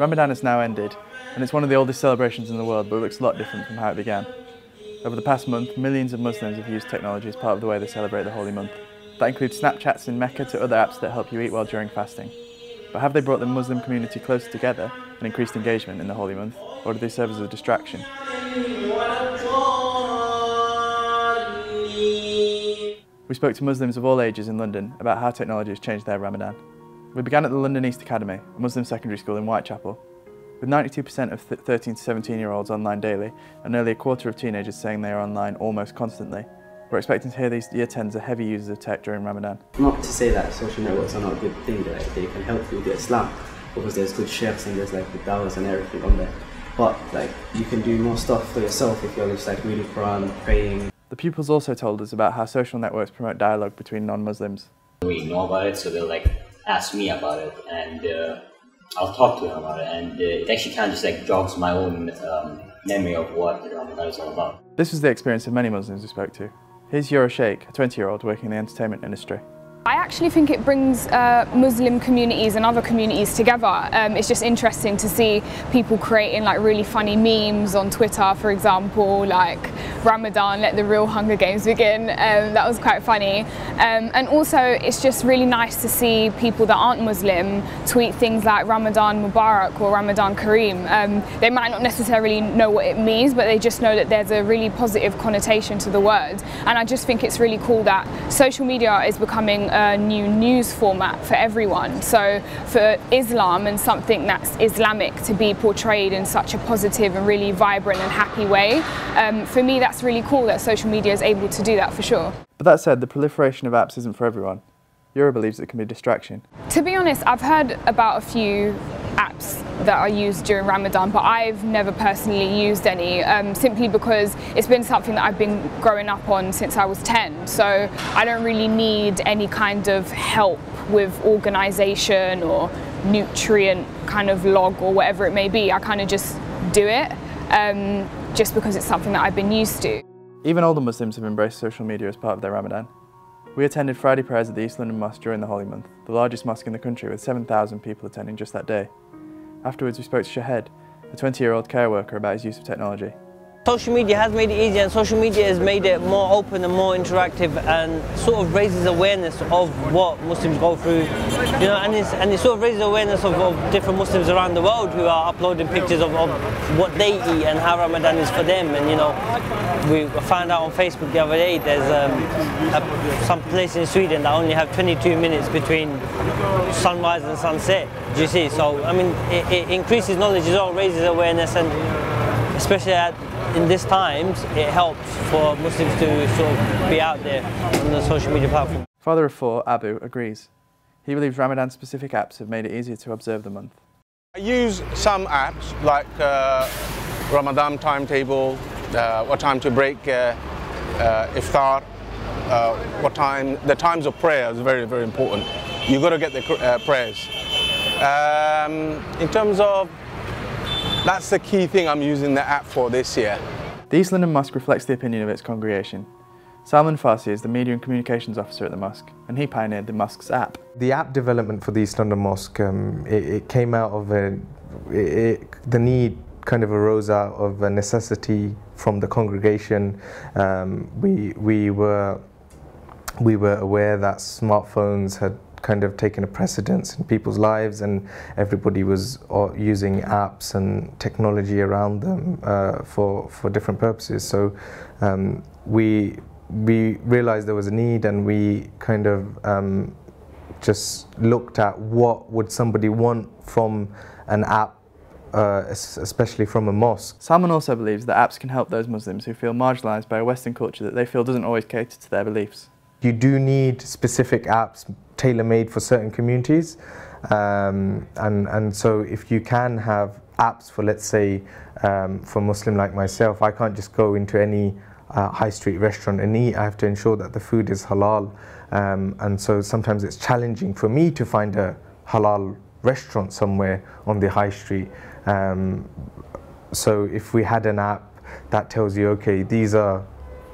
Ramadan has now ended, and it's one of the oldest celebrations in the world, but it looks a lot different from how it began. Over the past month, millions of Muslims have used technology as part of the way they celebrate the holy month. That includes Snapchats in Mecca to other apps that help you eat well during fasting. But have they brought the Muslim community closer together and increased engagement in the holy month, or do they serve as a distraction? We spoke to Muslims of all ages in London about how technology has changed their Ramadan. We began at the London East Academy, a Muslim secondary school in Whitechapel. With 92% of 13 to 17-year-olds online daily, and nearly a quarter of teenagers saying they are online almost constantly, we're expecting to hear these Year 10s are heavy users of tech during Ramadan. Not to say that social networks are not a good thing, that they can help you with your Islam, because there's good sheikhs and there's like the dawahs and everything on there. But like, you can do more stuff for yourself if you're just like reading Quran, praying. The pupils also told us about how social networks promote dialogue between non-Muslims. We know about it, so they'll like ask me about it, and I'll talk to them about it, and it actually kind of just like jogs my own memory of what Ramadan is all about. This was the experience of many Muslims we spoke to. Here's Yura Sheikh, a 20-year-old working in the entertainment industry. I actually think it brings Muslim communities and other communities together. It's just interesting to see people creating like really funny memes on Twitter, for example, like Ramadan, let the real Hunger Games begin. That was quite funny. And also it's just really nice to see people that aren't Muslim tweet things like Ramadan Mubarak or Ramadan Kareem. They might not necessarily know what it means, but they just know that there's a really positive connotation to the word. And I just think it's really cool that social media is becoming a new news format for everyone. So for Islam and something that's Islamic to be portrayed in such a positive and really vibrant and happy way, for me that's really cool that social media is able to do that for sure. But that said, the proliferation of apps isn't for everyone. Yura believes it can be a distraction. To be honest, I've heard about a few apps that are used during Ramadan, but I've never personally used any, simply because it's been something that I've been growing up on since I was 10, so I don't really need any kind of help with organisation or nutrient kind of log or whatever it may be. I kind of just do it, just because it's something that I've been used to. Even older Muslims have embraced social media as part of their Ramadan. We attended Friday prayers at the East London Mosque during the Holy Month, the largest mosque in the country with 7,000 people attending just that day. Afterwards we spoke to Shahed, a 20-year-old care worker, about his use of technology. Social media has made it easier, and social media has made it more open and more interactive, and sort of raises awareness of what Muslims go through, you know, and it sort of raises awareness of different Muslims around the world who are uploading pictures of what they eat and how Ramadan is for them. And you know, we found out on Facebook the other day there's some place in Sweden that only have 22 minutes between sunrise and sunset. Do you see? So I mean, it increases knowledge as well, raises awareness, and especially in these times, it helps for Muslims to sort of be out there on the social media platform. Father of four, Abu, agrees. He believes Ramadan-specific apps have made it easier to observe the month. I use some apps like Ramadan timetable, what time to break iftar, what time, the times of prayer is very, very important. You've got to get the prayers. In terms of, that's the key thing I'm using the app for this year. The East London Mosque reflects the opinion of its congregation. Salman Farsi is the Media and Communications Officer at the mosque, and he pioneered the mosque's app. The app development for the East London Mosque, it came out of the need kind of arose out of a necessity from the congregation. We were aware that smartphones had kind of taken a precedence in people's lives, and everybody was using apps and technology around them for different purposes. So we realized there was a need, and we kind of just looked at what would somebody want from an app, especially from a mosque. Salman also believes that apps can help those Muslims who feel marginalised by a Western culture that they feel doesn't always cater to their beliefs. You do need specific apps tailor-made for certain communities, and so if you can have apps for, let's say, for a Muslim like myself, I can't just go into any high street restaurant and eat. I have to ensure that the food is halal, and so sometimes it's challenging for me to find a halal restaurant somewhere on the high street. So if we had an app that tells you, okay, these are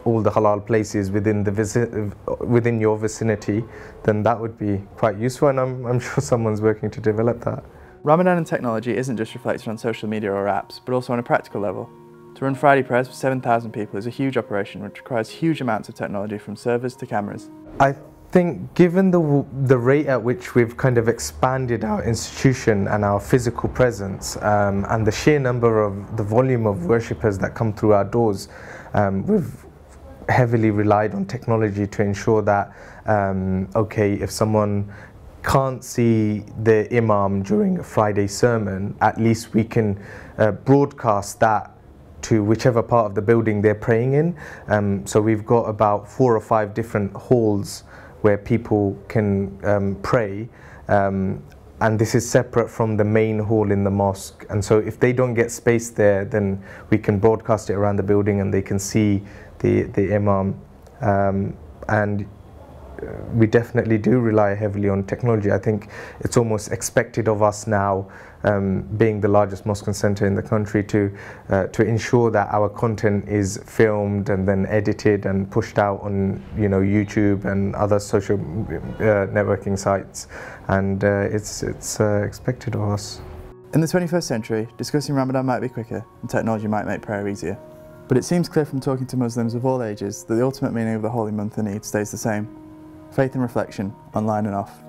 all the halal places within your vicinity, then that would be quite useful, and I'm sure someone's working to develop that. Ramadan and technology isn't just reflected on social media or apps, but also on a practical level. To run Friday prayers for 7,000 people is a huge operation which requires huge amounts of technology from servers to cameras. I think given the rate at which we've kind of expanded our institution and our physical presence and the sheer number of the volume of worshippers that come through our doors, we've heavily relied on technology to ensure that, okay, if someone can't see the imam during a Friday sermon, at least we can broadcast that to whichever part of the building they're praying in. So we've got about 4 or 5 different halls where people can pray, and this is separate from the main hall in the mosque. And so if they don't get space there, then we can broadcast it around the building and they can see the imam. And we definitely do rely heavily on technology. I think it's almost expected of us now, being the largest mosque and centre in the country, to ensure that our content is filmed and then edited and pushed out on, you know, YouTube and other social networking sites, and it's expected of us. In the 21st century, discussing Ramadan might be quicker and technology might make prayer easier. But it seems clear from talking to Muslims of all ages that the ultimate meaning of the holy month and Eid stays the same: faith and reflection, online and off.